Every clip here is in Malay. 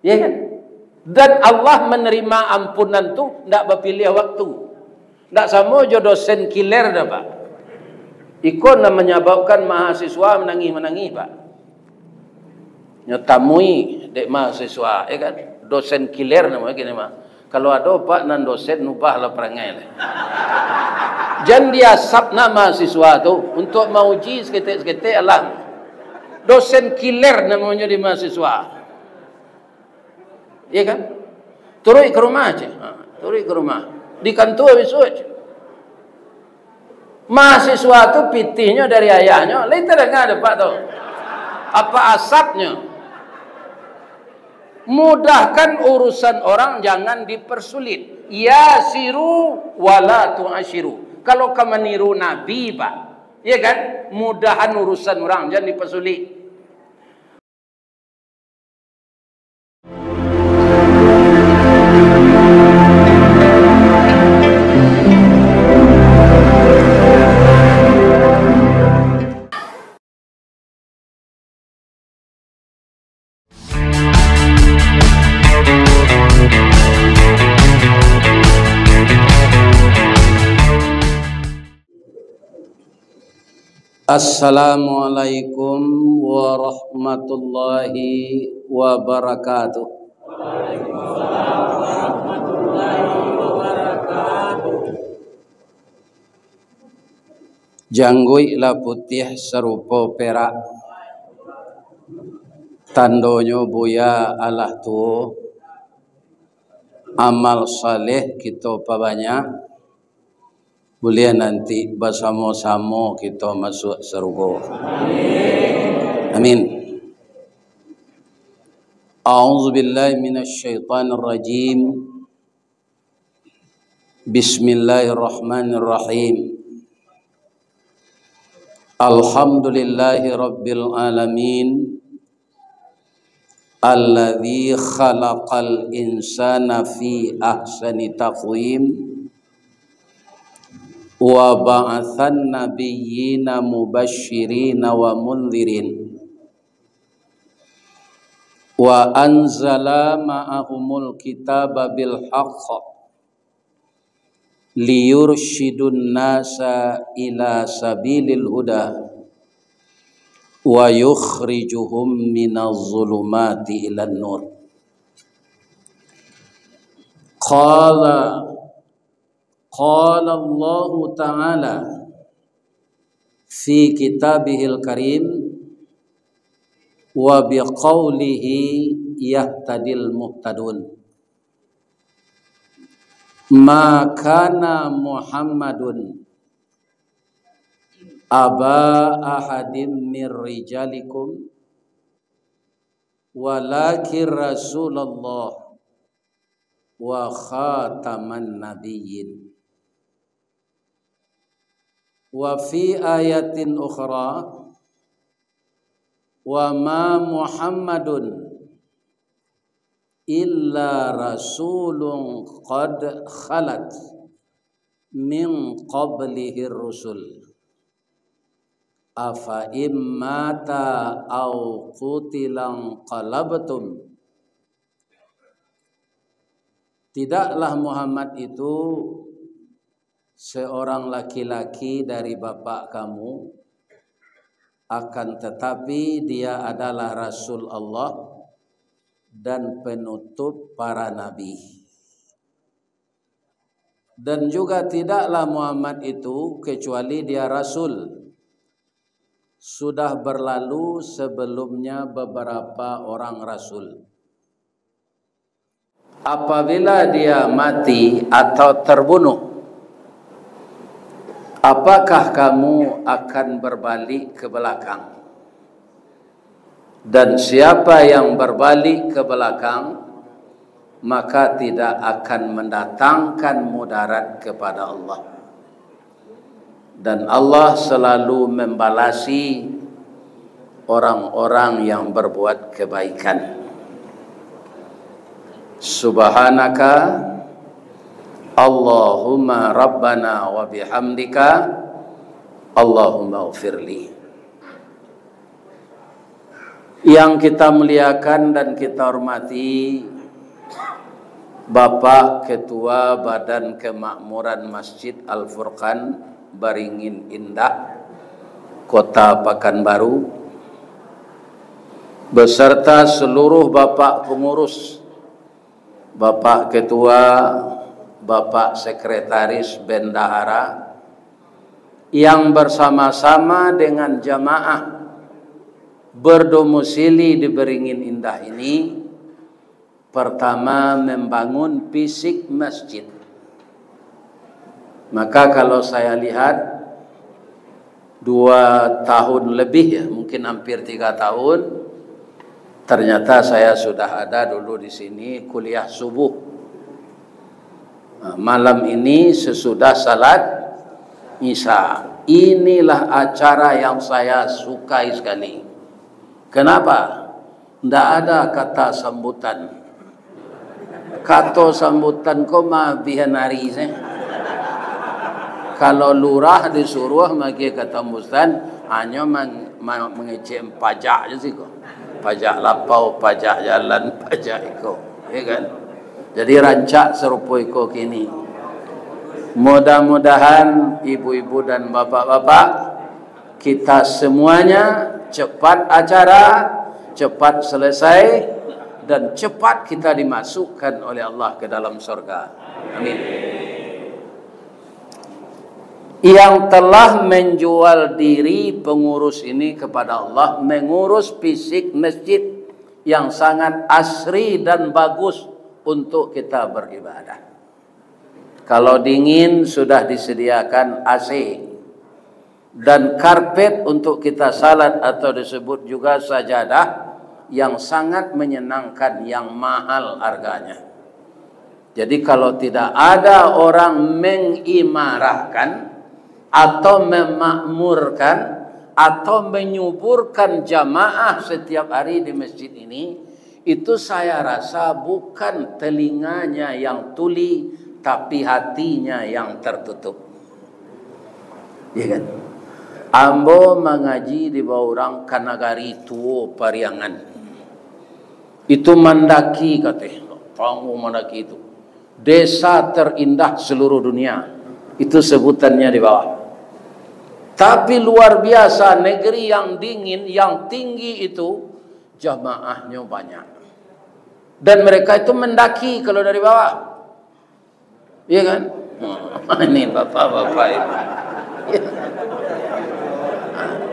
Ya kan? Dan Allah menerima ampunan tu ndak berpilih waktu. Ndak sama je dosen kiler dah Pak. Ikut nak menyebabkan mahasiswa menangis-menangis Pak. Nyotamui dek mahasiswa, ya kan? Dosen kiler nama gini mah. Kalau ada Pak nan dosen ubahlah perangai lah. Jangan dia sabna mahasiswa tu untuk mauji seketik-seketik alang. Dosen kiler namanya di mahasiswa. Ya kan? Turun ke rumah aja. Turun ke rumah. Di kantor besok aja. Mahasiswa tu pitihnya dari ayahnya. Lain tak ada Pak tu. Apa asapnya? Mudahkan urusan orang, jangan dipersulit. Yasiru wala tu'ashiru. Kalau kamu niru Nabi Pak, ya kan? Mudahan urusan orang, jangan dipersulit. Assalamualaikum warahmatullahi wabarakatuh. Waalaikumsalam warahmatullahi wabarakatuh. Janggui la putih serupa perak, tandonyo buya Allah tu. Amal saleh kita banyak. Boleh nanti bersama-sama kita masuk surga. Amin. A'udzu billahi minasyaitonir rajim. Bismillahirrahmanirrahim. Alhamdulillahi rabbil alamin. Alladzi khalaqal insana fi ahsani taqwim. Wa ba'athan nabiyyina mubashshirina wa mundhirin wa anzala ma'ahumul kitaba bil haqq liyurshidun nasa ila sabilil huda wa yukhrijuhum minaz zulumati ilan nur. Qala Allah Ta'ala fi kitabihil karim wa biqaulihi yahtadil muhtadun. Ma kana Muhammadun aba ahadim mir rijalikum walakin Rasulullah wa khataman nabiyyin. Wa fi ayatin ukhra wa ma Muhammadun illa rasulun qad khalat min qablihi rusul afa immata au qutilan qalabtum. Tidaklah Muhammad itu seorang laki-laki dari bapak kamu, akan tetapi dia adalah Rasul Allah dan penutup para nabi. Dan juga tidaklah Muhammad itu kecuali dia Rasul. Sudah berlalu sebelumnya beberapa orang Rasul. Apabila dia mati atau terbunuh, apakah kamu akan berbalik ke belakang? Dan siapa yang berbalik ke belakang, maka tidak akan mendatangkan mudarat kepada Allah. Dan Allah selalu membalasi orang-orang yang berbuat kebaikan. Subhanaka Allahumma rabbana wa bihamdika Allahumma ghfirli. Yang kita muliakan dan kita hormati Bapak Ketua Badan Kemakmuran Masjid Al-Furqan Baringin Indah, Kota Pekanbaru, beserta seluruh Bapak Pengurus, Bapak Ketua, Bapak Sekretaris Bendahara, yang bersama-sama dengan jamaah berdomisili di Beringin Indah ini, pertama membangun fisik masjid. Maka kalau saya lihat 2 tahun lebih ya, mungkin hampir 3 tahun, ternyata saya sudah ada dulu di sini kuliah subuh. Malam ini sesudah salat Isya. Inilah acara yang saya sukai sekali. Kenapa? Tidak ada kata sambutan. Kata sambutan kau mah bihanari sih. Kalau lurah disuruh magi kata mustan hanya mengecek pajak je sih kau. Pajak lapau, pajak jalan, pajak iko, ya kan? Jadi rancak serupa iko kini. Mudah-mudahan ibu-ibu dan bapak-bapak kita semuanya cepat acara, cepat selesai, dan cepat kita dimasukkan oleh Allah ke dalam surga. Amin. Yang telah menjual diri pengurus ini kepada Allah, mengurus fisik masjid yang sangat asri dan bagus untuk kita beribadah. Kalau dingin sudah disediakan AC dan karpet untuk kita salat atau disebut juga sajadah yang sangat menyenangkan, yang mahal harganya. Jadi kalau tidak ada orang mengimarahkan atau memakmurkan atau menyuburkan jamaah setiap hari di masjid ini, itu saya rasa bukan telinganya yang tuli, tapi hatinya yang tertutup. Ya kan? Ambo mengaji di bawah orang Kanagari Tuo Pariangan. Itu mendaki katanya, panggung mendaki itu desa terindah seluruh dunia, itu sebutannya di bawah. Tapi luar biasa, negeri yang dingin, yang tinggi itu jamaahnya banyak, dan mereka itu mendaki kalau dari bawah, iya kan? Ini bapak-bapak itu.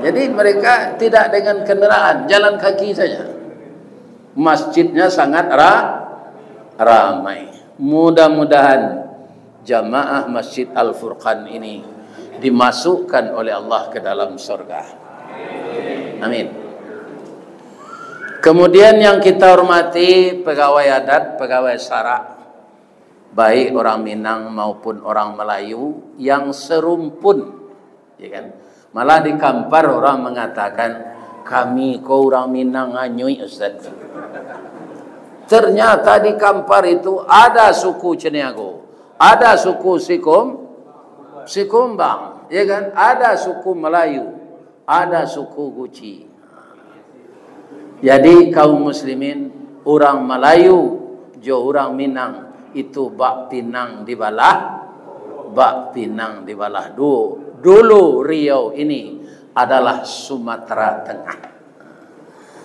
Jadi mereka tidak dengan kendaraan, jalan kaki saja. Masjidnya sangat ramai. Mudah-mudahan jamaah Masjid Al-Furqan ini dimasukkan oleh Allah ke dalam surga. Amin. Kemudian yang kita hormati pegawai adat, pegawai sara, baik orang Minang maupun orang Melayu yang serumpun, ya kan? Malah di Kampar orang mengatakan, kami kau orang Minang anyui Ustaz. Ternyata di Kampar itu ada suku Ceniago, ada suku Sikumbang, ya kan? Ada suku Melayu, ada suku Guci. Jadi kaum muslimin, orang Melayu, jo orang Minang itu bak Pinang dibalah, bak Pinang dibalah dulu Riau ini adalah Sumatera Tengah.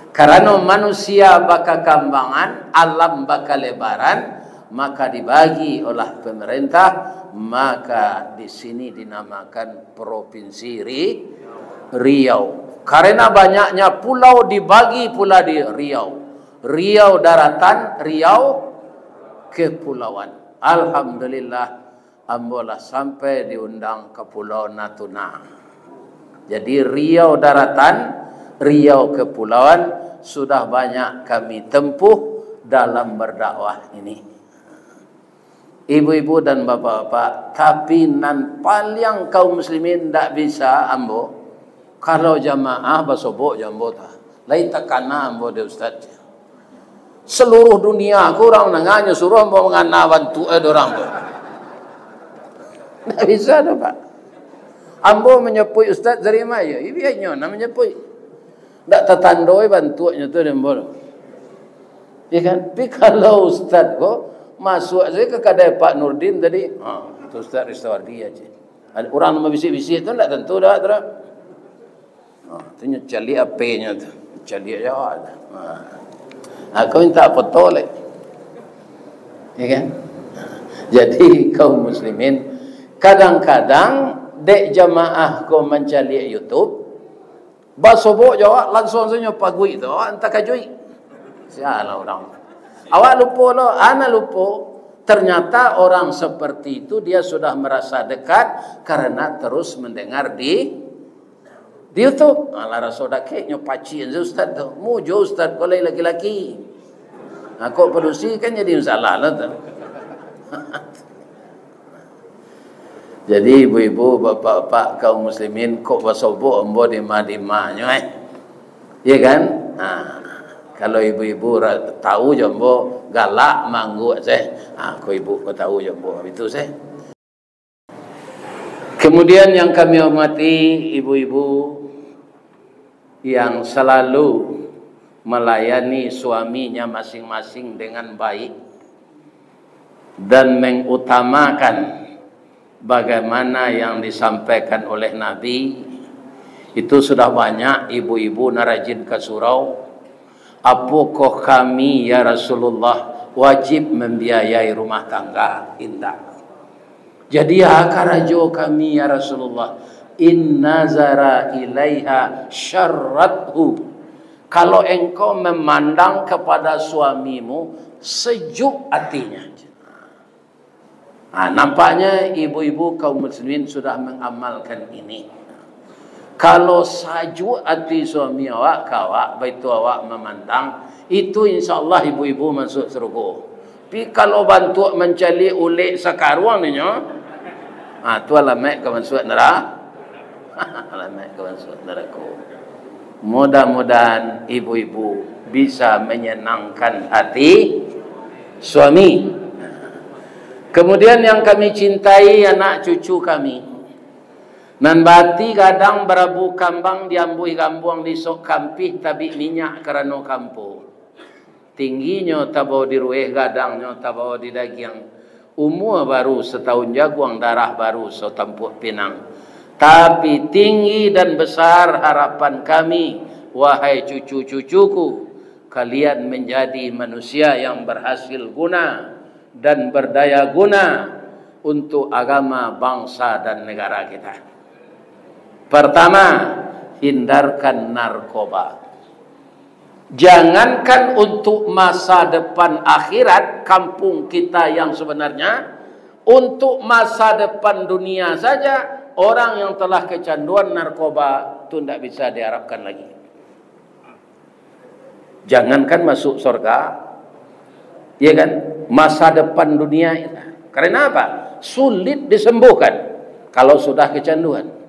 Karena manusia baka kambangan, alam baka lebaran, maka dibagi oleh pemerintah, maka di sini dinamakan Provinsi Riau. Karena banyaknya pulau dibagi pula di Riau. Riau daratan, Riau kepulauan. Alhamdulillah, ambolah sampai diundang ke Pulau Natuna. Jadi Riau daratan, Riau kepulauan sudah banyak kami tempuh dalam berdakwah ini. Ibu-ibu dan bapak-bapak, tapi nan paling kaum muslimin tak bisa ambo kalau jamaah basobok jambo ta. Lain takana ambo de ustaz. Seluruh dunia kurang nanganya suruh ambo mengana bantu orang tu. Tak bisa dah Pak. Ambo menyepui ustaz dari mana? Ibianya nak menyepui. Tak tertandoi bantuannya tu dembol. Ya kan? Tapi kalau ustaz kok masuk saya ke kedai Pak Nurdin tadi, tu ustaz Ristawardi aja. Ada orang nama bisik-bisik tu tak tentu dah tu. Tu cali apenya tu. Cali aja. Kau minta foto lagi. Ya kan? Jadi kaum muslimin kadang-kadang dek jamaah kau mencari YouTube basobok jawab langsung saja pagui tu entah kajui sialah orang awak lupa lo ana lupa ternyata orang seperti itu dia sudah merasa dekat karena terus mendengar di YouTube. Ala rasoda ke nyopaci ustaz tu mujo ustaz kolai laki-laki aku produksi kan jadi masalah lah tu. Jadi ibu-ibu, bapak-bapak kaum muslimin kok basobok embo dima-dimanya ya kan? Kalau ibu-ibu tahu jombo galak manggu saya. Kau ibu kau tahu jombo itu saya. Kemudian yang kami hormati ibu-ibu yang selalu melayani suaminya masing-masing dengan baik dan mengutamakan bagaimana yang disampaikan oleh Nabi. Itu sudah banyak ibu-ibu narajin ke surau. Apakah kami ya Rasulullah wajib membiayai rumah tangga? Indah. Jadi karajo kami ya Rasulullah in nazara ilaiha syarrathu. Kalau engkau memandang kepada suamimu sejuk hatinya. Nampaknya ibu-ibu kaum muslimin sudah mengamalkan ini. Kalau sajuk hati suami awak, kawak, baitu awak memandang, itu insyaAllah ibu-ibu masuk surga. Tapi kalau bantu mencari ulik sakaruang ni, tu alamak ke masuk neraka. Alamak ke masuk neraka. Mudah-mudahan ibu-ibu bisa menyenangkan hati suami. Kemudian yang kami cintai anak cucu kami. Nan bati kadang berabu kambang diambui kambuang di sok kampih tabi minyak kerana kampu. Tingginya tabau di rueh gadangnya tabau di dagiang. Umur baru setahun jaguang darah baru so tampuk pinang. Tapi tinggi dan besar harapan kami wahai cucu-cucuku, kalian menjadi manusia yang berhasil guna dan berdaya guna untuk agama, bangsa dan negara kita. Pertama, hindarkan narkoba. Jangankan untuk masa depan akhirat kampung kita yang sebenarnya, untuk masa depan dunia saja orang yang telah kecanduan narkoba itu tidak bisa diharapkan lagi. Jangankan masuk surga, ya kan? Masa depan dunia itu. Karena apa? Sulit disembuhkan kalau sudah kecanduan.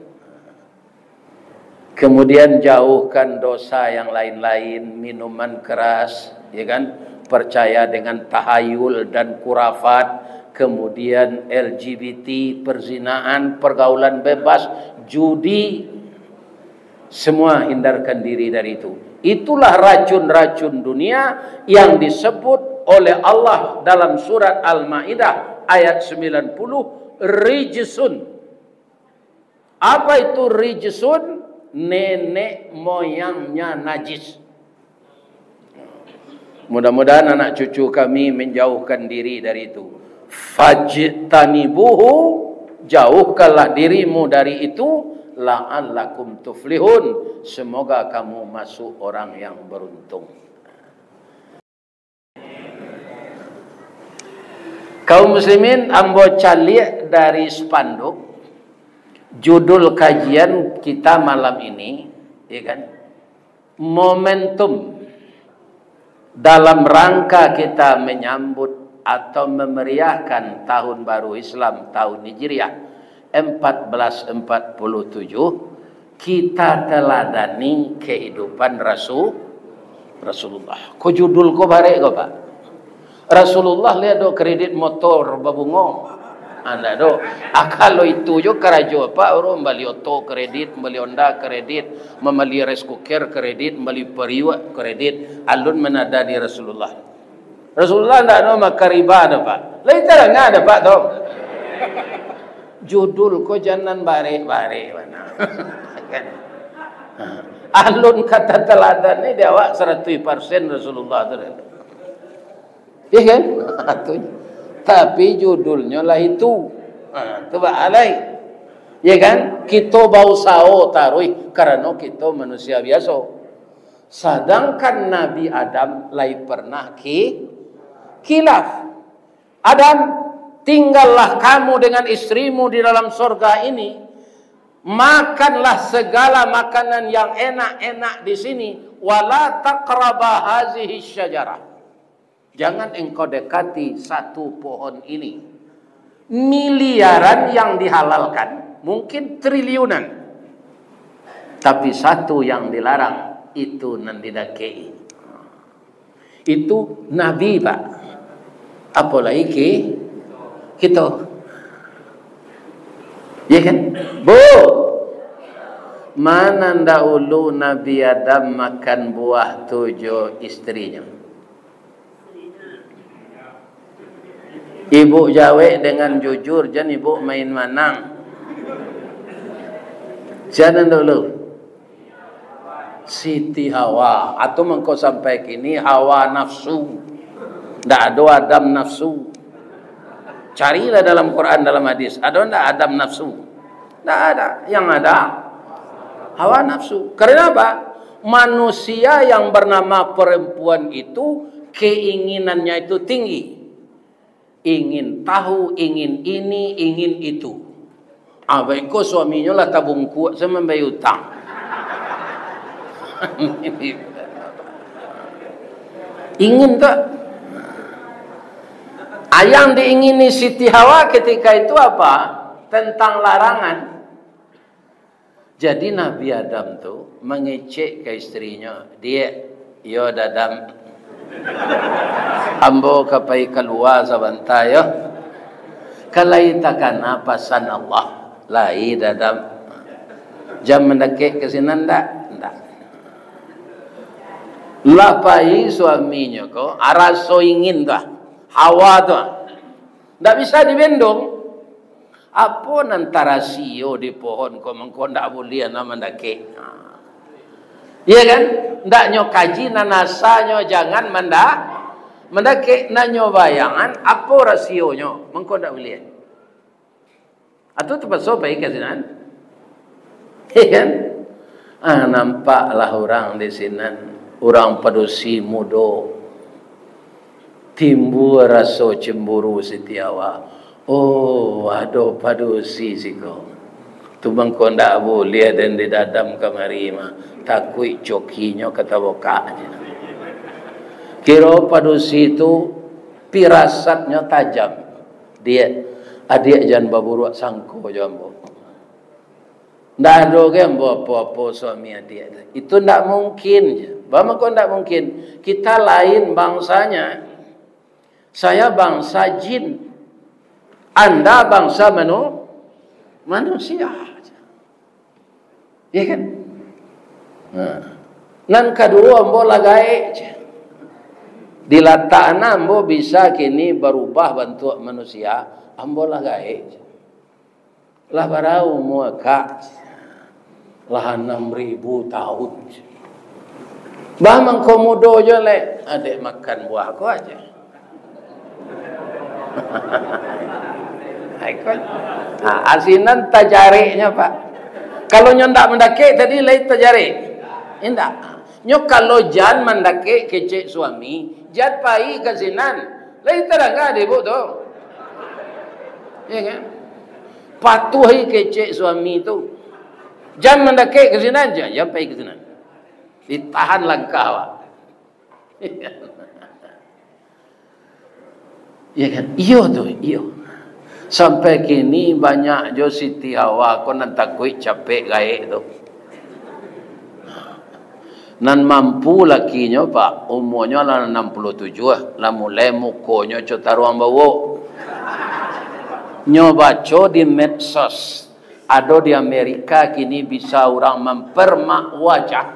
Kemudian jauhkan dosa yang lain-lain, minuman keras, ya kan? Percaya dengan tahayul dan kurafat, kemudian LGBT, perzinaan, pergaulan bebas, judi, semua hindarkan diri dari itu. Itulah racun-racun dunia yang disebut oleh Allah dalam surat Al-Maidah ayat 90, rijsun. Apa itu rijsun? Nenek moyangnya najis. Mudah-mudahan anak cucu kami menjauhkan diri dari itu. Fajtanibuhu, jauhkanlah dirimu dari itu, la'allakum tuflihun, semoga kamu masuk orang yang beruntung. Kaum muslimin, ambo calik dari spanduk judul kajian kita malam ini, ya kan? Momentum dalam rangka kita menyambut atau memeriahkan tahun baru Islam, tahun Hijriah 1447, kita teladani kehidupan Rasulullah. Ko judul ko barek ko Pak? Rasulullah lihat do kredit motor babungo. Anda do. Kalau itu jo karajo apa orang beli auto kredit, beli Honda kredit, membeli rice cooker kredit, membeli periwa kredit, alun menada di Rasulullah. Rasulullah ndak no makariba ada Pak. Lain terang ada Pak dong. Judul ko jangan bare-bare mana. Alun kata teladan ni dia awak 100% Rasulullah tu. Iya kan? Tapi judulnya lah itu. Coba alai. Ya kan? Kita bau sao tarui karena kita manusia biasa. Sedangkan Nabi Adam lai pernah khilaf. Adam, tinggallah kamu dengan istrimu di dalam surga ini. Makanlah segala makanan yang enak-enak di sini. Wala taqraba hazihi syajarah. Jangan engkau dekati satu pohon ini. Miliaran yang dihalalkan, mungkin triliunan. Tapi satu yang dilarang, itu nan didakei. Itu Nabi Pak. Apalagi kita. Ya kan? Bu, mana dahulu Nabi Adam makan buah 7 istrinya? Ibu jawe dengan jujur, jangan ibu main manang. Jangan dulu. Siti Hawa. Atau mengkau sampai kini Hawa nafsu. Tidak ada Adam nafsu. Carilah dalam Quran, dalam hadis. Ada tidak Adam nafsu? Tidak ada. Yang ada Hawa nafsu. Karena apa? Manusia yang bernama perempuan itu keinginannya itu tinggi. Ingin tahu, ingin ini, ingin itu. Baikku suaminya lah tabung kuat sama membayar utang. Ingin tak? Yang diingini Siti Hawa ketika itu apa? Tentang larangan. Jadi Nabi Adam tuh mengecek ke istrinya. Dia, yo dadam. Ambo kapai keluar sebentar ya. Kalaitakan apasan Allah. Lai dadam. Jam mendekik ke sini ndak? Ndak. Lapai suaminya ko araso ingin dah. Hawa tu. Ndak bisa dibendung. Apa antara sio di pohon ko mengko ndak boleh nama mendekik. Iya kan? Ndak nyo kaji nanasanya jangan mendake nanyo bayangan apa rasionyo mengko ndak boleh. Atau tempat sopai kasinan. Iya kan? Nampaklah orang di sini, orang padusi mudo timbul rasa cemburu Siti Hawa. Oh, aduh padusi siko. Tu mengko ndak boleh dan di dadam kamari mah. Takui cokinya kata bokaknya. Kira padusi itu pirasatnya tajam. Dia adik jangan baburuk sangko jambo. Ndak ada kan apa-apa suami adik. Itu ndak mungkin je. Bama kok ndak mungkin. Kita lain bangsanya. Saya bangsa jin. Anda bangsa manusia. Ya kan? Nan kedua ambo lagai dilataan ambo bisa kini berubah bentuk manusia ambo lagai lah barau muaka lah 6.000 tahun bah mengkomodo je le adek makan buah aku aja. Asinan tajariknya Pak. Kalau ndak mendake tadi lain tajarik. Indah. Nyo kalau jan mandake kecek suami, jat pai kasinan. Lain terangga debo tu. Ya kan? Patuhi kecek suami tu. Jan mandake kasinan je, jat pai kasinan. Ditahan langkah awak. Ya kan? Iyo tu, iyo. Sampai kini banyak jo Siti Hawa ko nan takui capek gaek tu. Nan mampu lakinya Pak, umurnya lah 67 lah mulai mukonya cotaruang bawo. Nyobaco di medsos. Ada di Amerika kini bisa orang mempermak wajah.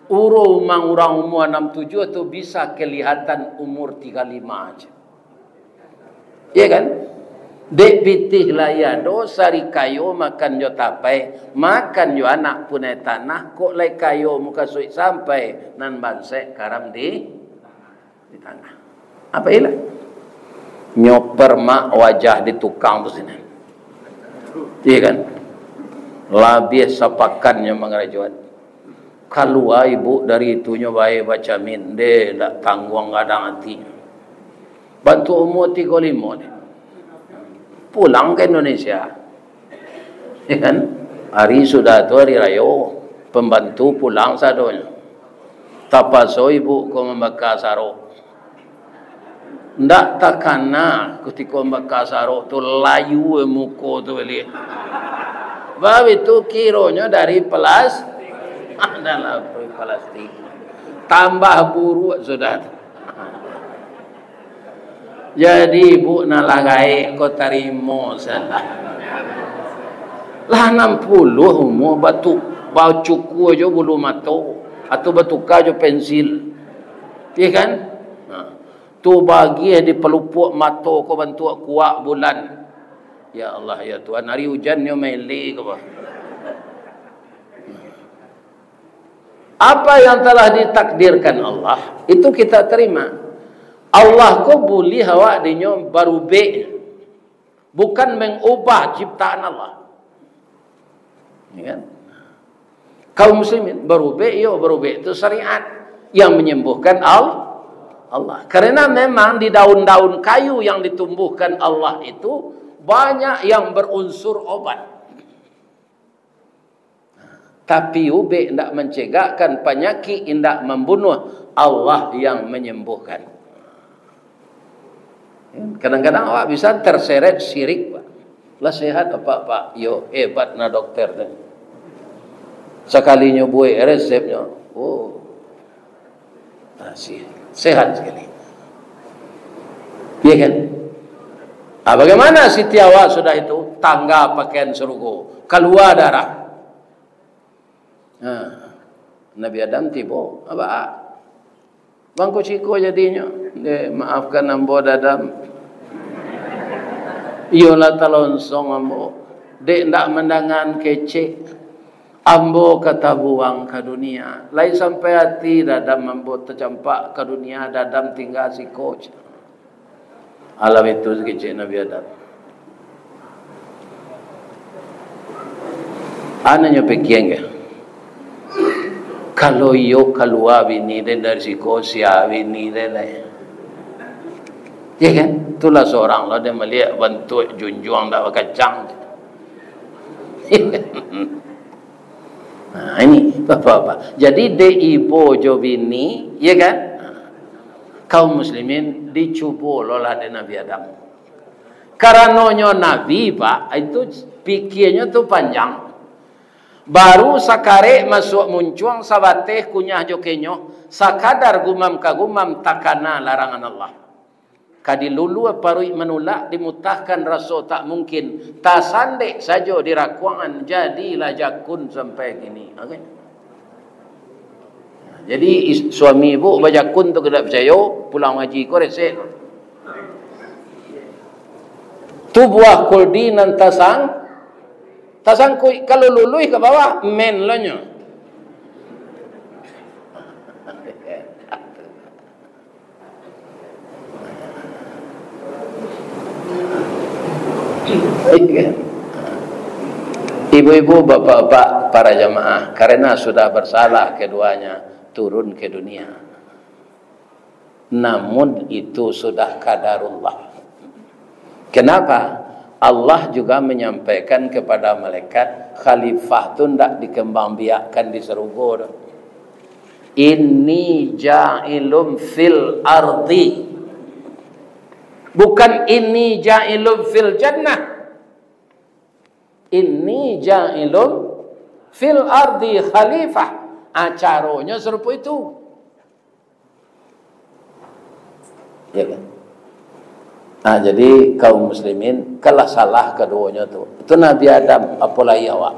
Orang umur 67 itu bisa kelihatan umur 35 aja. Iya kan? Dek pitih laya do sari kayo makan jo tapai, makan jo anak punai tanah, kok lai kayo muka suik sampai nan bansek karam di tanah. Apa ilah? Nyoper mak wajah di tukang tu sini. Iya kan? Labih sapakannya mengerajuan. Kalau ibu dari itu nyobai baca min, de tak tangguang kadang hati. Bantu umur 35 ni. Pulang ke Indonesia. Ya kan? Hari sudah tu hari raya. Pembantu pulang sadonya. Tapaso ibu ko membakar sarok. Ndak takana ketika membakar sarok tu layu muko tu beli. Sebab itu kironya dari adalah plastik. Tambah buruk sudah. Jadi ibu nalagai ko tarimo sana. Lah 60 umur batu bau cuku aja bulu mato atau batu kajo pensil. Iya kan? Tu bagi di pelupuk mato ko bantu kuak bulan. Ya Allah ya Tuhan, hari hujan yo mele ko ba. Apa yang telah ditakdirkan Allah itu kita terima. Allah ko boleh awak dinyo barubek, bukan mengubah ciptaan Allah. Ya kan? Kaum muslimin barubek itu syariat yang menyembuhkan Allah. Karena memang di daun-daun kayu yang ditumbuhkan Allah itu banyak yang berunsur obat. Tapi ubek tidak mencegahkan penyakit, tidak membunuh. Allah yang menyembuhkan. Kadang-kadang awak bisa terseret syirik, Pak. Lah sehat apa Pak? Yo hebat na dokter ni. Sekalinya buat resepnya, oh, sehat sekali. Ya kan? Bagaimana Siti Hawa sudah itu tangga pakaian serugo, keluar darah. Nabi Adam tiba, apa? Bangku ciko jadinya. Maafkan ambo dadam. Iyalah talonsong ambo. Dek ndak mendangan kece. Ambo kata buang ke dunia. Lai sampai hati dadam ambo tercampak ke dunia. Dadam tinggal si coach. Alam itu kece Nabi Adam. Anaknya pekian ke? Kalau yo keluar bini dari si kosia bini lah. Ya kan? Itulah seorang lah dia melihat bentuk junjung dak kacang. Nah, ini apa-apa. Jadi de ibu jo bini, ya kan? Kaum muslimin dicuba oleh Nabi Adam. Karenanya Nabi Pak itu pikirnya tu panjang. Baru sakare masuk muncuang sabateh kunyah jokenyo sakadar gumam kagumam takana larangan Allah. Kadilulu parui menolak dimutahkan rasa tak mungkin. Tasandek saja dirakuangan jadilah jakun sampai gini. Okay? Jadi suami ibu bajakun tu kedak percaya pulang ngaji ko resek. Tu buah kuldi nan tasang kui kalau lului ke bawah men lonyo. Ibu-ibu, bapak-bapak, para jamaah, karena sudah bersalah keduanya turun ke dunia. Namun itu sudah qadarullah. Kenapa? Allah juga menyampaikan kepada malaikat, khalifah itu tidak dikembangbiakkan di surga. Inni ja'ilum fil ardi. Bukan inni ja'ilum fil jannah. Inni ja'ilum fil ardi khalifah. Acaranya serupa itu. Ya kan? Nah, jadi kaum muslimin kalah salah keduanya tu. Itu Nabi Adam apalagi awak.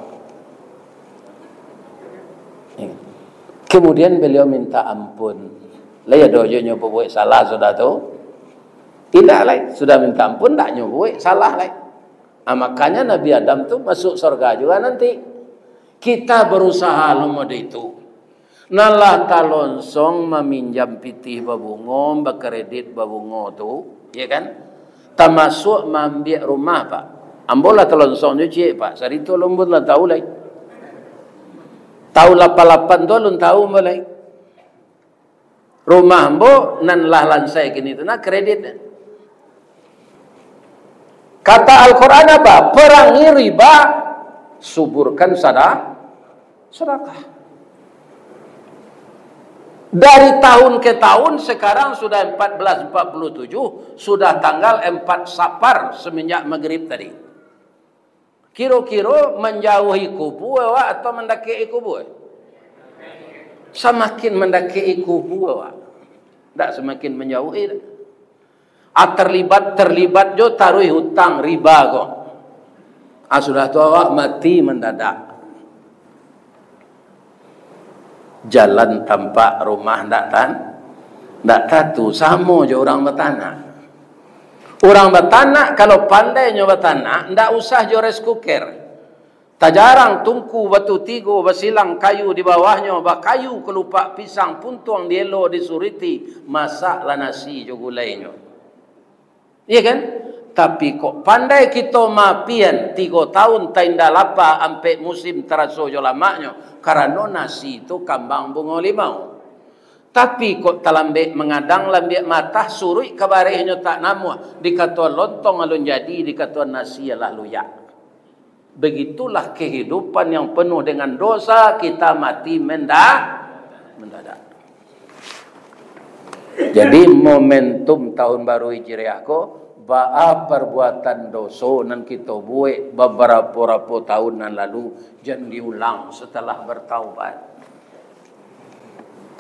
Kemudian beliau minta ampun. Lah ya dojonya buat salah sudah tu. Tidak lah, sudah minta ampun tak nyubuh salah lah. Nah, makanya Nabi Adam tu masuk surga juga nanti. Kita berusaha lumod itu. Nalah talonsong meminjam pitih babungo, berkredit babungo tu, ya kan? Termasuk mambiak rumah pak. Ambolah talonsong nyuci pak. Sari tu lembut lah tahu lah. Tahu 88 tu lun tahu mulai. Rumah ambo nan lah lansai kini tu nak kredit. Kata Al-Quran apa? Perangi riba, suburkan sedekah. Dari tahun ke tahun sekarang sudah 1447, sudah tanggal 4 Safar semenjak maghrib tadi. Kira-kira menjauhi kubu atau mendaki kubu? Semakin mendaki kubu tak semakin menjauhi. Terlibat jo taruh hutang riba kok. Sudah tu awak mati mendadak. Jalan tanpa rumah tak tahu sama je orang bertanah. Orang bertanah kalau pandainya bertanah ndak usah jo rice cooker. Tak jarang tungku batu tigo basilang kayu di bawahnya, kayu kelupak pisang puntuang dielo disuriti masaklah nasi jo gulainya. Iya kan? Tapi kok pandai kita mapian 3 tahun tainda lapa ampe musim teraso jo lamaknya. Karena nasi itu kambang bunga limau. Tapi kok talambek mengadang lambek mata surui kabarehnya tak namuah. Dikata lontong alun jadi, dikata nasi ialah luyak. Begitulah kehidupan yang penuh dengan dosa, kita mati mendadak. Jadi momentum tahun baru Hijriah ko ba'a perbuatan dosa nan kita buat beberapa tahun yang lalu jangan diulang setelah bertaubat.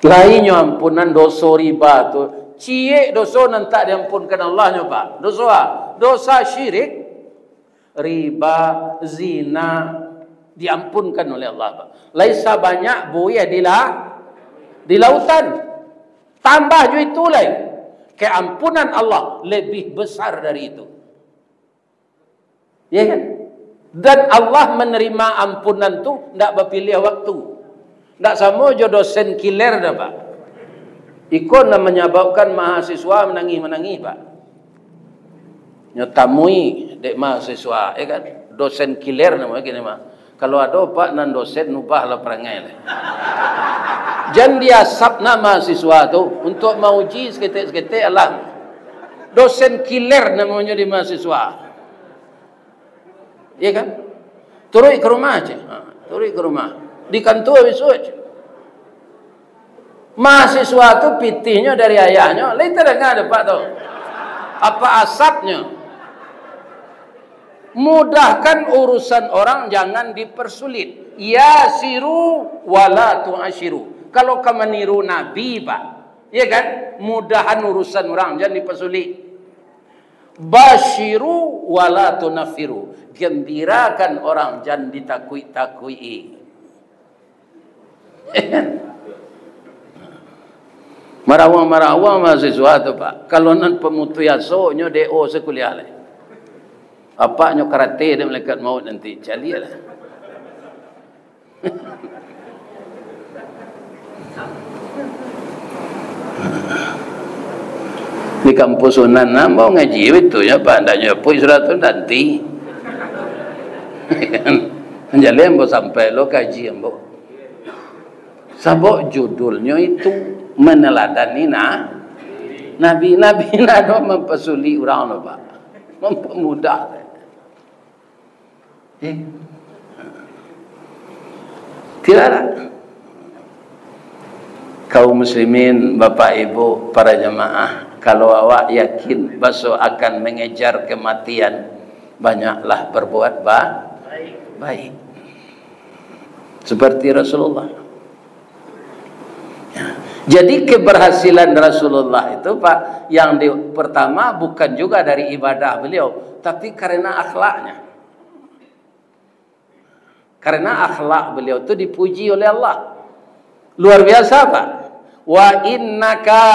Lainnya ampunan dosa riba tu, cie dosa nan tak diampunkan Allahnya pak. Dosa syirik, riba, zina diampunkan oleh Allah pak. Laisa banyak buaya di lautan. Tambah juga itu lain. Keampunan Allah lebih besar dari itu. Ya kan? Dan Allah menerima ampunan tu tidak berpilih waktu. Tidak sama je dosen kiler dah pak. Ikut nak menyebabkan mahasiswa menangis pak. Nyotamui dek mahasiswa, ya kan? Dosen kiler nama gini mah. Kalau ada pak nan dosen nubah lah perangai lah. Jangan dia sabna mahasiswa tu untuk mauji seketik-seketik alam. Dosen kiler namanya di mahasiswa. Iya kan? Turun ke rumah aja. Turun ke rumah. Di kantor besok. Mahasiswa tu pitihnya dari ayahnya. Lain terdengar ada pak tu. Apa asapnya? Mudahkan urusan orang, jangan dipersulit. Yasiru wala tu'ashiru. Kalau kamu niru Nabi pak, ya kan? Mudahan urusan orang, jangan dipersulit. Bashiru wala tunafiru. Gembirakan orang, jangan ditakui-takui. Marawang mahasiswa tu pak. Kalau nan pemutuyasonya DO sekuliah lah. Apanya karate dan malaikat maut nanti cali lah. Di kampus Sunan mau ngaji itu ya pak, ndaknya pun surat tu nanti. Kan menjadi ambo sampai lo kaji ambo. Sabok judulnya itu meneladani nabi nado mempesuli orang lo pak, mempermudah. Tidak ada. Kaum muslimin, bapak ibu, para jemaah, kalau awak yakin besok akan mengejar kematian, banyaklah berbuat baik. Seperti Rasulullah. Ya. Jadi keberhasilan Rasulullah itu Pak, yang pertama bukan juga dari ibadah beliau, tapi karena akhlaknya. Karena akhlak beliau itu dipuji oleh Allah. Luar biasa Pak. Wa innaka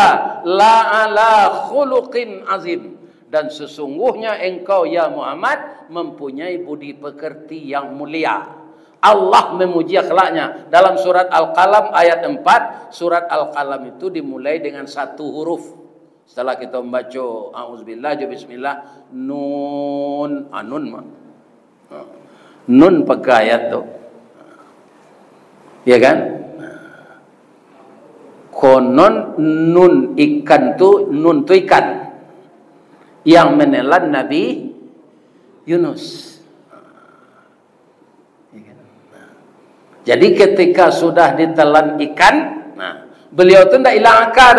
la'ala khuluqin azim. Dan sesungguhnya engkau ya Muhammad mempunyai budi pekerti yang mulia. Allah memuji akhlaknya. Dalam surat Al-Qalam ayat 4, surat Al-Qalam itu dimulai dengan satu huruf. Setelah kita membaca auzubillah, bismillah, nun, anun mah. Nun pakai ayat tu. Ya kan? Konon nun ikan tu, nun tu ikan yang menelan Nabi Yunus. Jadi ketika sudah ditelan ikan, nah, beliau tu tidak hilang akal.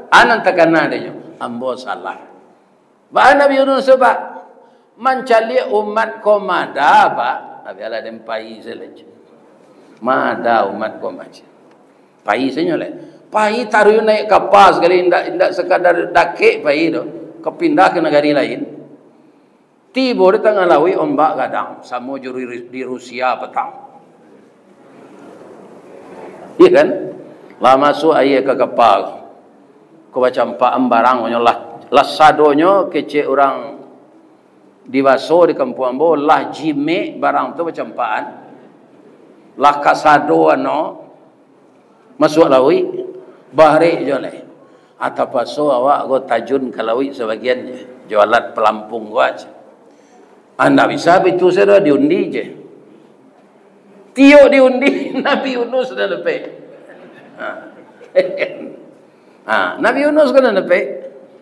Anan takana dia, ambo salah. Bah Nabi Yunus Pak, mencari umat komada Pak. Nabi Allah dan pai selej. Mada umat komada. Pai senyole. Pai taruh naik kapal sekali, tidak sekadar dake pai itu, kepindah ke negara lain. Tiba di tengah laut ombak kadang, sama juri di Rusia petang. Iya kan? Lah masuk air ke kapal. Kau baca empaan barang lah sadonya kecil orang dibaso di kampung ambo lah jime barang tu macam empaan. Lah kasado ano masuk lawi bahari joleh. Atau paso awak go tajun ke lawi sebagiannya. Jualan pelampung gua aja. Anda bisa itu saya diundi je. Tio diundi Nabi Yunus sudah lebih. Nabi Yunus kena lebih.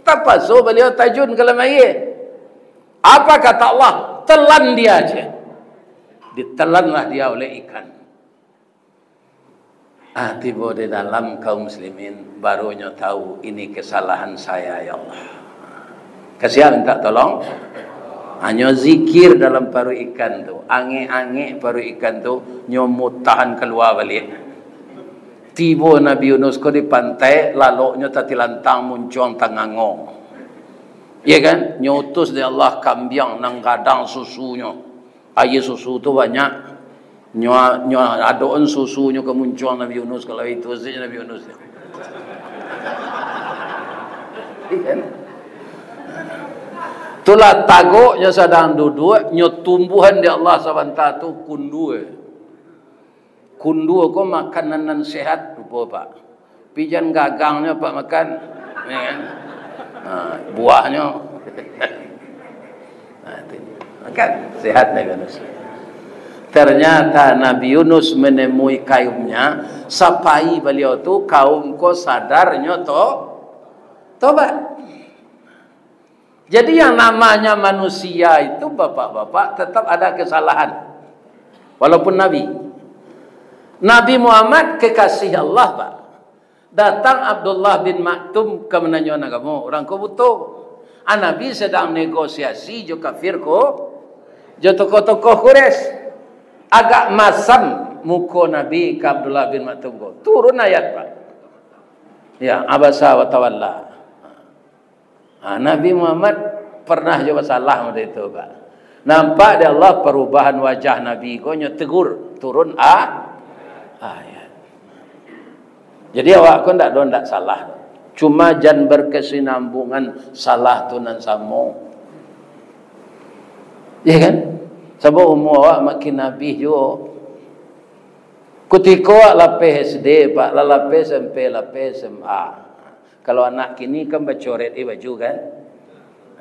Tapaso beliau tajun ke lemari. Apa kata Allah? Telan dia aja. Ditelanlah dia oleh ikan. Tiba di dalam kaum muslimin barunya tahu ini kesalahan saya ya Allah. Kasih minta tolong. Hanya zikir dalam paru ikan tu, ange-ange paru ikan tu nyomot tahan keluar balik. Tiba Nabi Yunus ko di pantai, laloknya tati lantang muncung tangangong. Ya kan? Nyutus di Allah kambiang nang gadang susunya. Air susu tu banyak. Nyo adoan susunya kemuncung Nabi Yunus kalau itu saja Nabi Yunus. Ya kan? Itulah tagoknya sedang duduk, nyo tumbuhan di Allah SWT tu kundue. Kundue ko makanan sehat rupa Pak. Pijan gagangnya Pak makan, ya kan? Buahnya. Makan sehat Nabi Yunus. Ternyata Nabi Yunus menemui kaumnya, sapai beliau tu kaum ko sadarnya tobat. Jadi yang namanya manusia itu bapak-bapak tetap ada kesalahan. Walaupun Nabi. Nabi Muhammad kekasih Allah Pak. Datang Abdullah bin Maktum ke menanyakan kamu. Orang ko butuh. Nabi sedang negosiasi jo kafir ko. Jo tokoh-tokoh Quraisy. Agak masam muka Nabi ke Abdullah bin Maktum ko. Turun ayat Pak. Ya, abasa wa tawalla. Nabi Muhammad pernah juga salah pada itu Pak. Nampak dia Allah perubahan wajah Nabi ko nya tegur turun ayat. Jadi awak ko ndak salah. Cuma jan berkesinambungan salah tu nan samo. Ya kan? Sebab umur awak makin Nabi jo. Ketika lapis SD Pak, lapis SMP, lapis SMA. Kalau anak kini kan bercoret baju kan.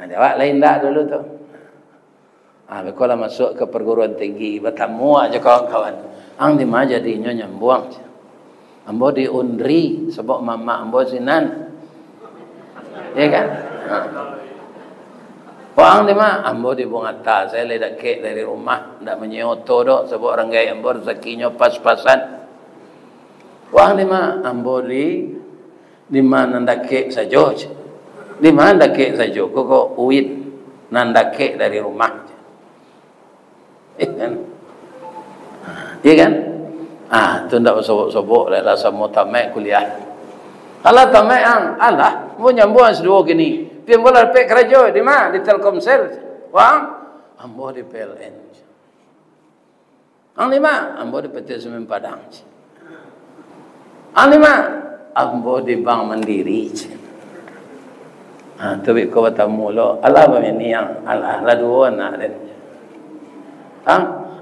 Awak lain tak dulu tu. Kalau masuk ke perguruan tinggi, bertemu aja kawan-kawan. Ang di mana jadinya nyambuang. Ambo di undri sebab mama ambo sinan. Ya kan? Ang di mana? Ambo di Bungata. Saya ledak kek dari rumah, ndak menyoto dok sebab orang gaya ambo rezekinya pas-pasan. Ang di mana? Ambo di mana ndake saja. Di mana ndake saja? Kok uit nandake dari rumah. Kan? Iya kan? Tu ndak sobok-sobok lah rasa mau tamat kuliah. Alah tamai ang, alah, mau nyambung sedua gini. Pian bola pek kerja di mana? Di Telkomsel. Wang, ambo di PLN. Ang lima, ambo di PT Semen Padang. Ang lima, ambo di Bank Mandiri. Tapi kau bertemu lo, alah begini yang, alah dua nak dan.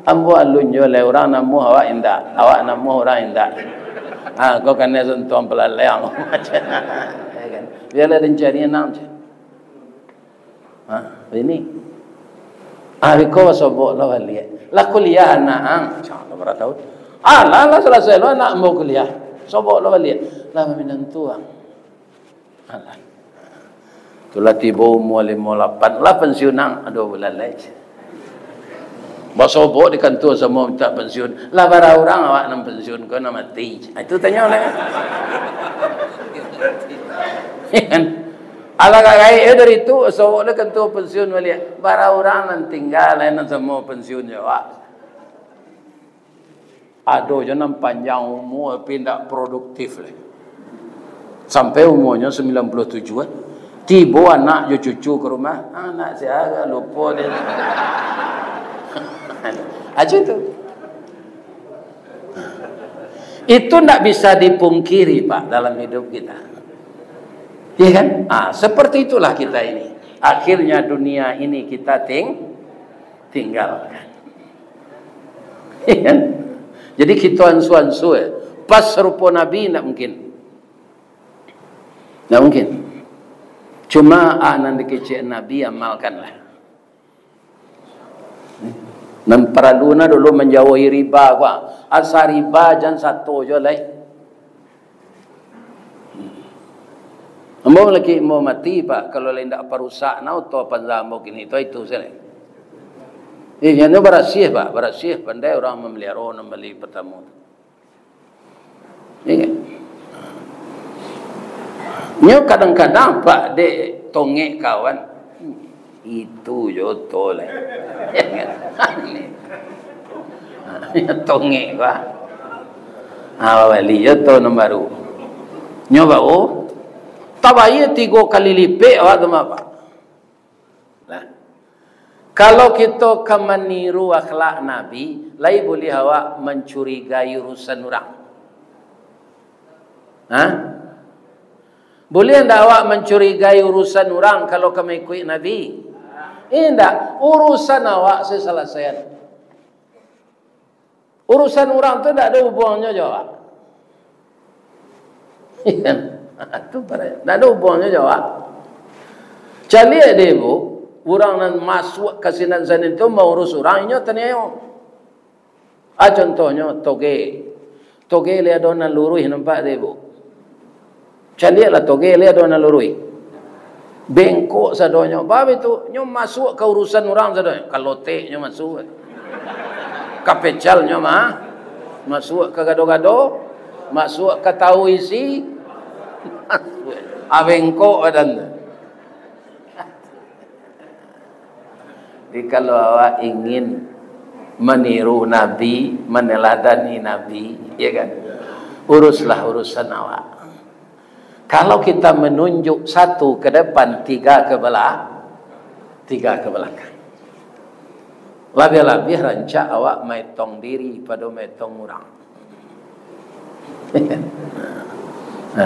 Ambo alun jo le orang namu awak indah, awak namu orang indah. Kau kena sentuh pelalaian macam, kan? Biarlah rencana nam je. Ini. Kau sobok lah balik. Lah kuliah anak, jangan berapa tahun. Lah selesai lo anak mau kuliah, sobok lah balik. Lah meminang tuang. Alah. Itulah tiba umur 58, lah pensiunan, aduh bulan lagi. Basobok di kantor semua minta pensiun. Lah bara orang awak nak pensiun kau nak mati. Itu tanya oleh. Kan? Ala kagai dari itu sobok di kantor pensiun balik. Bara orang nan tinggal lain semua pensiun awak. Aduh jangan panjang umur tapi tidak produktif leh. Sampai umurnya 97 tiba anak cucu ke rumah. Anak saya lupa dia. Aja itu tidak bisa dipungkiri Pak dalam hidup kita, ya kan? Seperti itulah kita ini. Akhirnya dunia ini kita tinggalkan, ya kan? Jadi kita ansu-ansu pas serupa Nabi tidak mungkin, tidak mungkin. Cuma nanti kecil Nabi amalkanlah. Dan peraluna dulu menjauhi riba gua. Asal riba jangan satu je lah. Mau lagi mau mati Pak kalau lain tak perusak nau to panzamo kini itu saya. Yang itu berasih Pak, berasih pandai orang memelihara orang membeli pertama. Ini. Nyo kadang-kadang Pak dek tongek kawan. Itu joto lah. Tongek Pak. Bali joto nomor 1. Nyoba tabayya 3 kali lipat awak tu apa? Lah. Kalau kita meniru akhlak Nabi, lai boleh awak mencurigai urusan orang. Boleh tak awak mencurigai urusan orang kalau kamu ikut Nabi? Tidak, urusan awak selesai. Urusan orang tu tak ada hubungannya jawab. Itu tak ada hubungannya jawab. Cari dia bu, orang yang masuk ke sinan sana itu mau urus orang ini tanya. Contohnya toge lihat dona luruh nampak dia bu. Cari lah toge lihat dona luruh. Bengkok sadonya. Bab itu nyo masuk ke urusan orang sadonya. Kalau nyo masuk. Kapecalnya masuk ke gado-gado, masuk ke tahu isi. Bengkok dan. Jadi kalau awak ingin meniru Nabi, meneladani Nabi, ya kan? Uruslah urusan awak. Kalau kita menunjuk 1 ke depan, 3 ke belakang. Lebih-lebih rancak awak metong diri pada metong orang.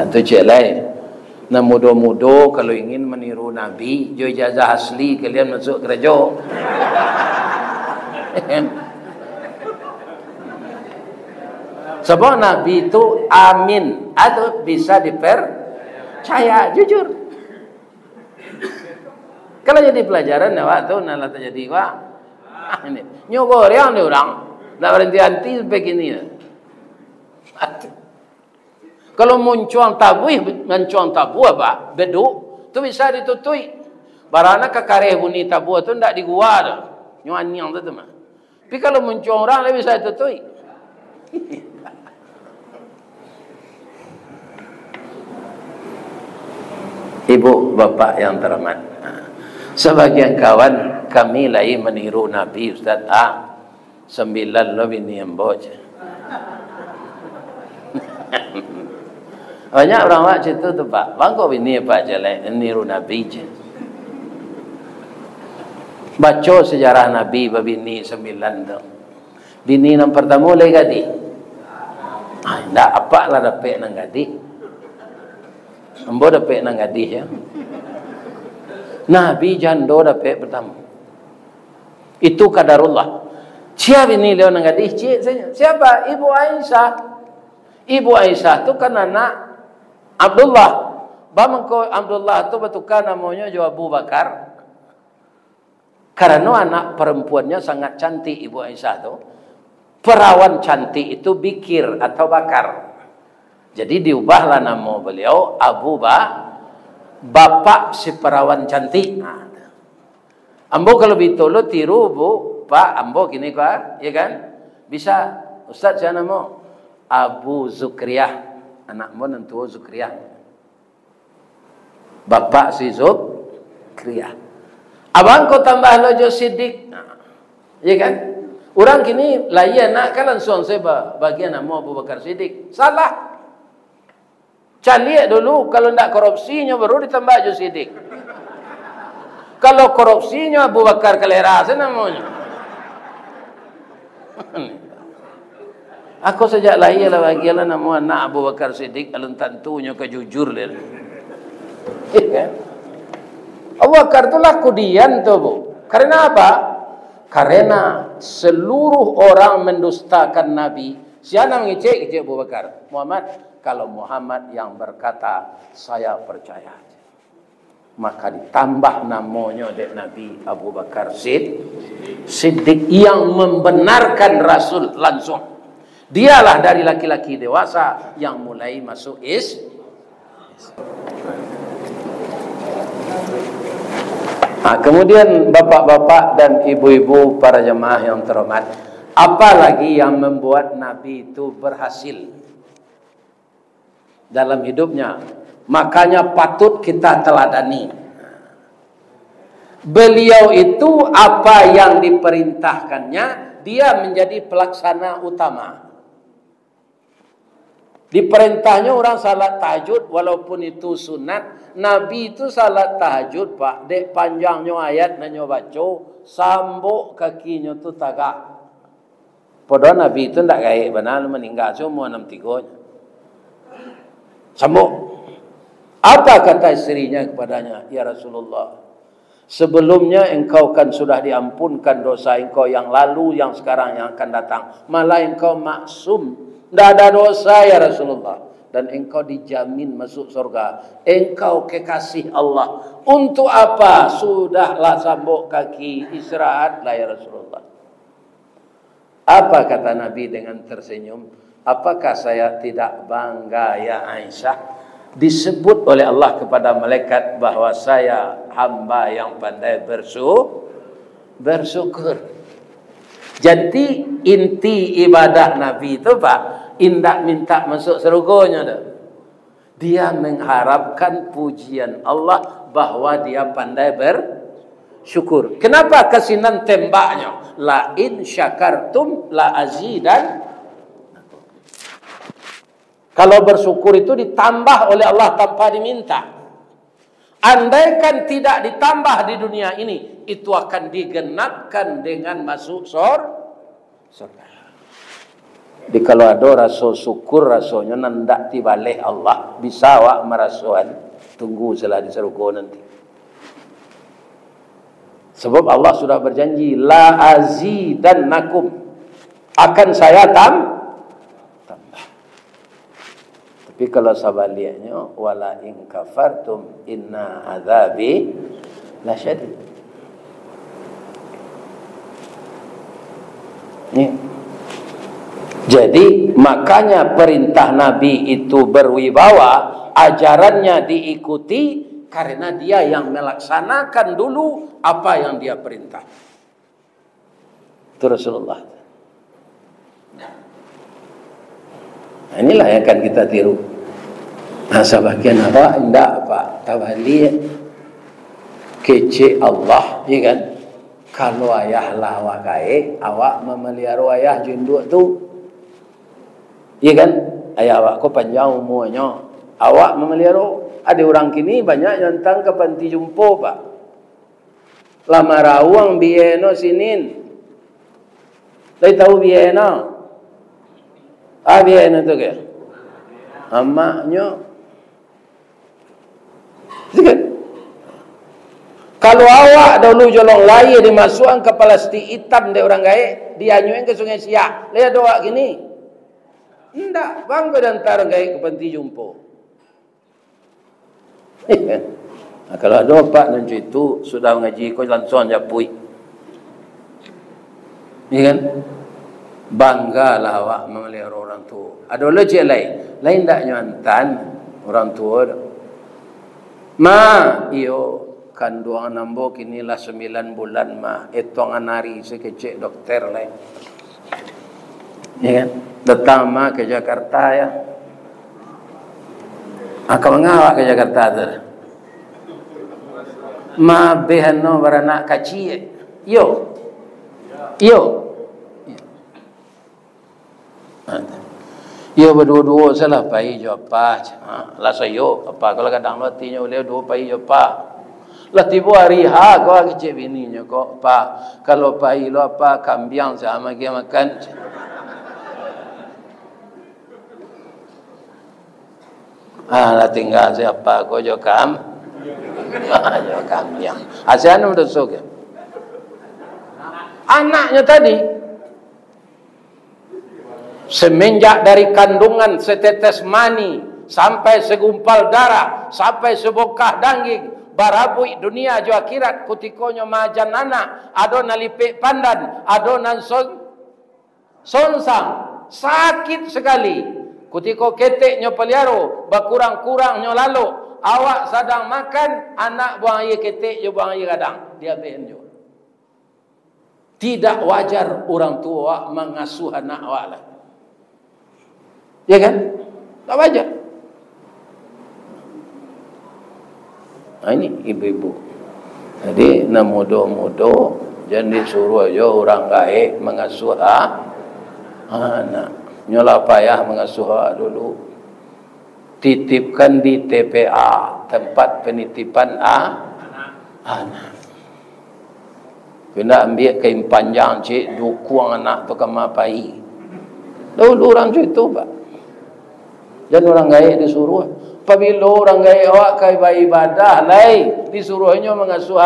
Itu cik lain. Nah mudah-mudah kalau ingin meniru Nabi, jo ijazah asli kalian masuk gereja. Sebab Nabi itu amin atau bisa dipercaya, jujur. Kalau jadi pelajaran awak tu nak jadi wah ini nyogor yang dia orang nak berhenti begini. Kalau muncuang tabu apa beduk tu bisa ditutui. Barana kakare bunyi tabu tu ndak di gua dah. Nyuan yang tu mah. Tapi kalau muncul orang lebih bisa ditutui. Ibu bapak yang terhormat, sebagian kawan kami lagi meniru Nabi Ustaz 9 lebih ni emboj. Banyak orang buat cerita tu Pak. Bangkok bini Pak jelek, niru Nabi je. Baca sejarah Nabi babini 9 tu. Bini yang pertama lagi gadi. Ndak apa lah dapat nang gadi. Ambo dapat nang gadi ya. Nabi jando dapat pertama. Itu kadarullah. Siapa bini dia nang gadi? Siapa? Ibu Aisyah. Ibu Aisyah tu kan anak Abdullah. Bamangko Abdullah tu betukan namanya jo Abu Bakar. Karena anak perempuannya sangat cantik Ibu Aisyah tu. Perawan cantik itu Bikir atau Bakar. Jadi diubahlah nama beliau Abu Bapak si perawan cantik. Ambo kalau bitolo tiru Bu, Pak, ambo gini kah? Ya kan? Bisa. Ustaz saya nama Abu Zukriyah. Anakmu nentu Zukriyah. Bapak si Zukriyah. Abang kau tambah lojo Siddiq. Ya kan? Orang kini layan nak kan langsung saya bagian nama Abu Bakar Siddiq. Salah. Cari dulu kalau ndak korupsinya baru ditambah jo Siddiq. Kalau korupsinya Abu Bakar Kalera namanya. Aku sejak lahir lah bagianlah nama anak Abu Bakar Siddiq alun tentunya kejujur dia. Ya kan? Abu Bakar tu laku dian tu Bu. Karena apa? Karena seluruh orang mendustakan Nabi. Siapa mengecek Abu Bakar? Muhammad. Kalau Muhammad yang berkata, saya percaya. Maka ditambah namanya dek Nabi Abu Bakar Siddiq yang membenarkan Rasul langsung. Dialah dari laki-laki dewasa yang mulai masuk kemudian bapak-bapak dan ibu-ibu para jemaah yang terhormat, apalagi yang membuat Nabi itu berhasil dalam hidupnya, makanya patut kita teladani. Beliau itu apa yang diperintahkannya, dia menjadi pelaksana utama. Diperintahnya orang salat tahajud walaupun itu sunat. Nabi itu salat tahajud Pak, dek panjangnya ayat nanya baca, sambuk kakinya tu tagak. Padahal Nabi itu tidak gaya benar meninggal semua 63. Sambung. Apa kata istrinya kepadanya? Ya Rasulullah, sebelumnya engkau kan sudah diampunkan dosa engkau yang lalu, yang sekarang, yang akan datang. Malah engkau maksum, tidak ada dosa ya Rasulullah. Dan engkau dijamin masuk surga. Engkau kekasih Allah. Untuk apa? Sudahlah sambuk kaki, istirahatlah ya Rasulullah. Apa kata Nabi dengan tersenyum? Apakah saya tidak bangga ya Aisyah? Disebut oleh Allah kepada malaikat bahwa saya hamba yang pandai bersyukur. Jadi inti ibadah Nabi itu Pak, indak minta masuk surganya dah. Dia mengharapkan pujian Allah bahwa dia pandai bersyukur. Kenapa kasinan tembaknya? La in syakartum la azidan. Kalau bersyukur itu ditambah oleh Allah tanpa diminta. Andaikan tidak ditambah di dunia ini, itu akan digenapkan dengan masuk surga. Jadi kalau ada rasa syukur, rasanya nandak tibaleh Allah. Bisa awak merasuan, tunggu setelah di surga nanti. Sebab Allah sudah berjanji, la azidannakum, akan saya tambah. Tapi kalau sebaliknya, wala in kafartum inna azabi lasyadid. Jadi makanya perintah Nabi itu berwibawa, ajarannya diikuti karena dia yang melaksanakan dulu apa yang dia perintah. Itu Rasulullah. Nah, inilah yang akan kita tiru. Nah, sebagian apa? Tidak Pak. Tawali kece Allah, ya kan? Kalau ayah lah wakai, awak memelihara ayah junduk tu, ya kan? Ayah awak ko panjang umurnya, Awak memelihara. Ada orang kini banyak nyantang ke panti jumpo, Pak. Lama rawang bieno sinin. Lai tahu bieno? Bieno tu ke? Amaknya. Sikit. Kalau awak dulu jolong laya dimasukkan ke plastik hitam dari orang gaib, dianyuin ke Sungai Siak. Lihat doa gini. Tidak, bangga dan taruh gaib ke panti jumpo. Nah, kalau ada pak nanti itu sudah mengaji kau langsung japui. Iya kan? Banggalah awak memelihara orang tua. Ada lagi lain tak nyuantan orang tua. Iyo kandungan nambok inilah 9 bulan etong anari sekecil dokter lain. Ya kan? Datang ke Jakarta ya. Kau mengawak ke Jakarta tu. Behano beranak kecil. Yo. Yo berdua-dua salah pai jo apa. Lah sayo apa kalau kadang latinya oleh dua pai jo apa. Lah tiba hari kau kecil bininya kau apa. Kalau pai lo apa kambiang sama dia makan. Lah tinggal siapa kau jo kam. Jo kambiang. Asian udah sok. Anaknya tadi semenjak dari kandungan setetes mani sampai segumpal darah sampai sebokah daging barabui dunia jo akhirat kutikonyo majan anak adona lipik pandan adonan sonsang sakit sekali kutiko ketek nyo peliaro bakurang-kurang nyo lalu awak sedang makan anak buang air ketek jo buang air kadang dia behen jo. Tidak wajar orang tua mengasuh anak awak lah. Ya kan? Tak wajar. Ini ibu-ibu. Jadi nak muda-muda jangan disuruh aja orang gaib mengasuh anak. Nyolah payah mengasuh dulu. Titipkan di TPA, tempat penitipan anak. Kena ambil kain panjang cik dukung anak tu kemapai. Dulu orang itu Pak. Dan orang gaib disuruh. Apabila orang gaib awak kai ibadah lai disuruhnya mengasuh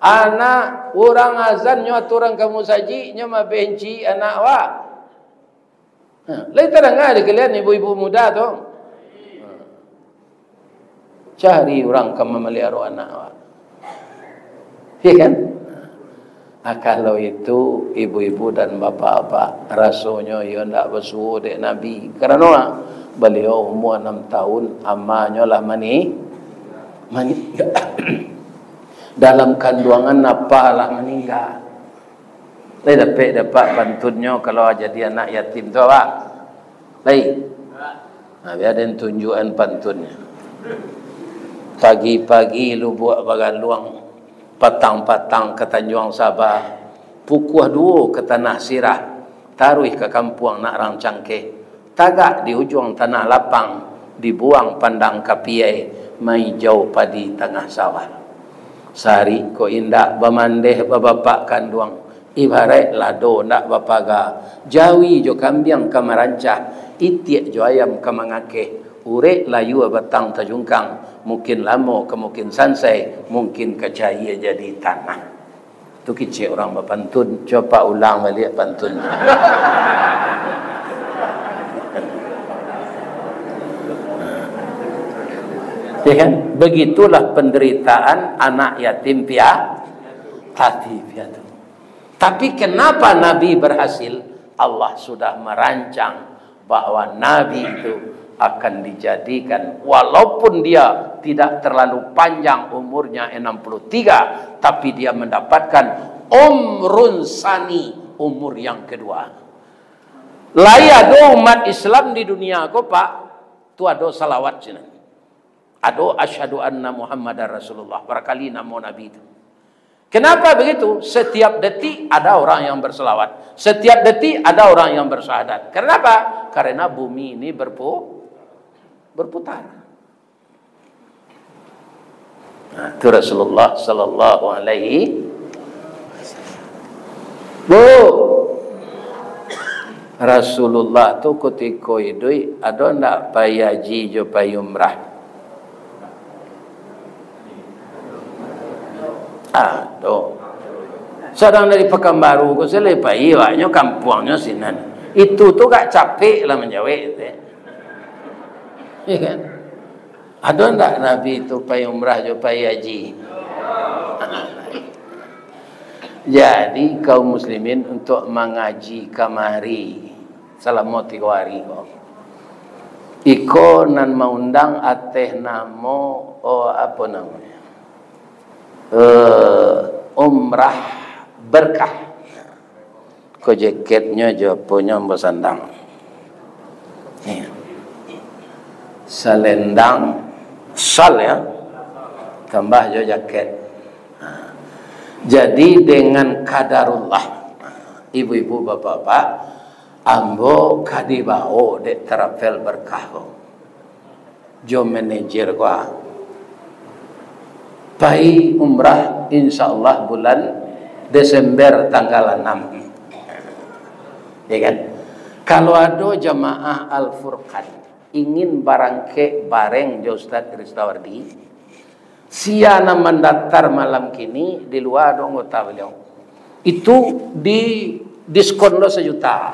anak orang azan nyo aturan kamu saji nyo mabenci anak awak. Lai terang ada kalian ibu-ibu muda tu. Cari orang kamu memelihara anak awak. Ya kan? Kalau itu ibu-ibu dan bapak-bapak rasanya ia tidak bersuruh dek Nabi kerana beliau umur 6 tahun amanya lah mani dalam kandungan apalah meninggal. Lai dapat bantunnya kalau jadi anak yatim tu Pak. Lai. Biar ada tunjukan pantunnya. Pagi-pagi lu buat bagan luang patang-patang ke Tanjung Sabah, pukuh 2 ke Tanah Sirah, taruh ke kampung nak rancang ke, tagak di ujung tanah lapang, dibuang pandang kapiai, mai jauh padi tengah sawah. Sari ko indak bamandeh babapak kanduang, ibarat lado nak bapaga, jawi jo kambiang kamarancah, itiak jo ayam kamangake. Urek layu batang tajungkang, mungkin lamo ke mungkin sansai, mungkin kecahaya jadi tanah. Tu kecil orang berpantun, coba ulang balik pantun. Ya kan? Begitulah penderitaan anak yatim piatu. Tapi kenapa Nabi berhasil? Allah sudah merancang bahwa Nabi itu akan dijadikan walaupun dia tidak terlalu panjang umurnya 63 tapi dia mendapatkan umrun sani umur yang kedua. Layado umat Islam di dunia ko Pak tu ada salawat sini. Ada asyhadu anna Muhammadar Rasulullah barangkali nama Nabi itu. Kenapa begitu? Setiap detik ada orang yang berselawat. Setiap detik ada orang yang bersyahadat. Kenapa? Karena bumi ini berputar. berputar. Nah, itu Rasulullah sallallahu alaihi Bu, Rasulullah tu ketika hidup ada ndak pai haji jo pai umrah? Ada. Sedang dari Pekanbaru ke selepai waknya kampungnya sinan. Itu tu gak capek lah menjawab. Ya kan? Ada ndak Nabi itu pai umrah jo pai haji? Jadi kaum muslimin untuk mengaji kamari selama 3 hari kok. Iko nan mengundang ateh namo apa namanya? Umrah berkah. Ko jaketnya jo punya mbosandang. Selendang sal ya. Tambah jo jaket. Jadi dengan kadarullah, ibu-ibu bapak-bapak, ambo kadibao dek travel berkah ko. Jo manajer ko. Pai umrah insyaallah bulan Desember tanggal 6. Ya kan? Kalau ada jamaah Al-Furqan ingin barangke bareng jo Ustaz Ristawardi, siana mendaftar malam kini di luar ada anggota beliau. Itu di diskon lo 1 juta.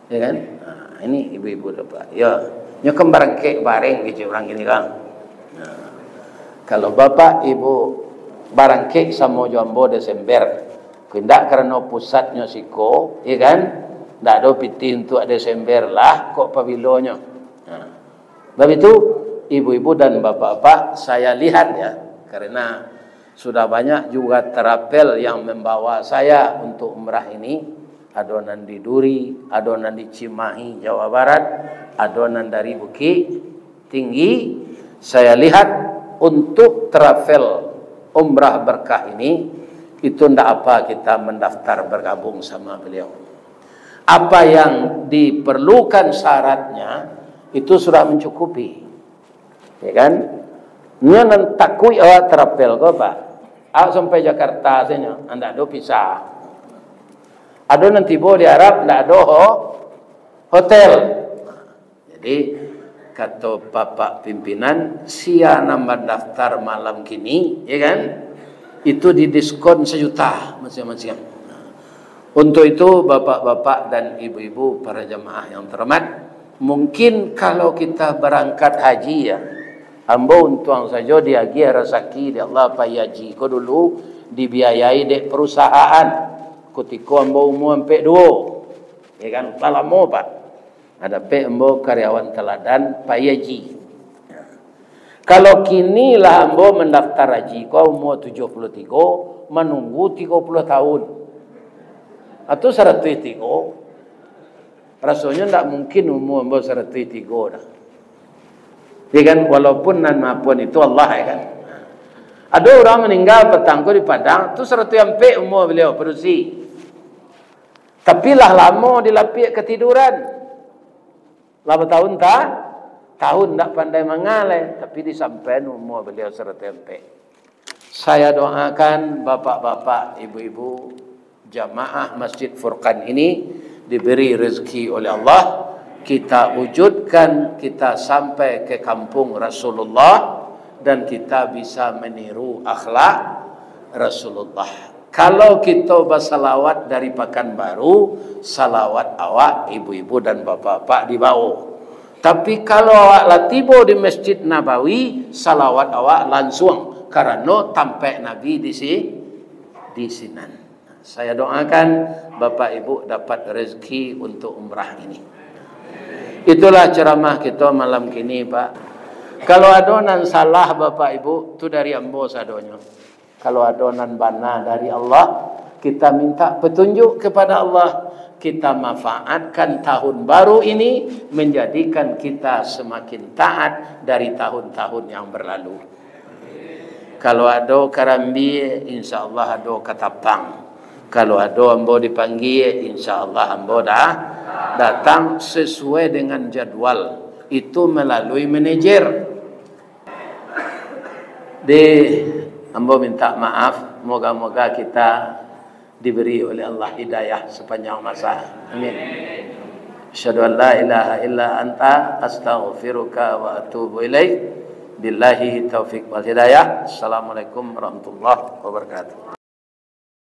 Ya kan? Nah, ini ibu-ibu bapak. Ya, nyokem barangke bareng gitu orang gini kan. Nah, kalau bapak ibu barangke sama Jambo Desember, kindak karena pusatnya siko, ya kan? Ndak ada piti untuk Desember lah kok pavilonnya. Nah, sebab itu ibu-ibu dan bapak-bapak saya lihat ya, karena sudah banyak juga travel yang membawa saya untuk umrah ini. Adonan di Duri, adonan di Cimahi, Jawa Barat, adonan dari Bukit Tinggi. Saya lihat untuk travel umrah berkah ini, itu ndak apa kita mendaftar bergabung sama beliau. Apa yang diperlukan syaratnya itu sudah mencukupi. Ya kan? Nya nan takui awak travel ko Pak. Awak sampai Jakarta saja, anda do pisah. Ada nanti bo di Arab ndak ada hotel. Jadi kata Bapak pimpinan, siana mendaftar malam kini, ya kan? Itu didiskon 1 juta masing-masing. Untuk itu bapak-bapak dan ibu-ibu para jamaah yang terhormat, mungkin kalau kita berangkat haji ya, ambo untuang saja diagi rezeki di Allah pai haji ko dulu dibiayai dek perusahaan. Ketika ambo umur sampai 2, ya kan? Lama Pak. Ada pe ambo karyawan teladan pai haji. Kalau kini lah ambo mendaftar haji ko umur 73, menunggu 30 tahun. Atau 103. Rasanya tidak mungkin umur ambo 103 dah. Ya kan, walaupun nan maupun itu Allah ya kan. Ada orang meninggal petangko di Padang, tu 100 sampai umur beliau perusi. Tapi lah lama dilapik ketiduran. Lama tahun tak? Tahun tak pandai mengalai, tapi disampaikan umur beliau 100 sampai. Saya doakan bapak-bapak, ibu-ibu, jamaah Masjid Furqan ini diberi rezeki oleh Allah, kita wujudkan, kita sampai ke kampung Rasulullah dan kita bisa meniru akhlak Rasulullah. Kalau kita bersalawat dari Pekanbaru, salawat awak ibu-ibu dan bapak-bapak di bawah. Tapi kalau awak lah tiba di Masjid Nabawi, salawat awak langsung karena tampak Nabi di sini. Saya doakan bapak ibu dapat rezeki untuk umrah ini. Itulah ceramah kita malam kini Pak. Kalau adonan salah bapak ibu, itu dari ambo sadonya. Kalau adonan bana dari Allah, kita minta petunjuk kepada Allah. Kita manfaatkan tahun baru ini menjadikan kita semakin taat dari tahun-tahun yang berlalu. Kalau ada karambi, insyaAllah ada katapang. Kalau ada ambo dipanggil, insyaAllah ambo dah datang sesuai dengan jadwal. itu melalui manajer. Ambo minta maaf, moga-moga kita diberi oleh Allah hidayah sepanjang masa. Amin. Asyhadu an la ilaha illa anta astaghfiruka wa atubu ilaik. Billahi taufik wal hidayah. Assalamualaikum warahmatullahi wabarakatuh.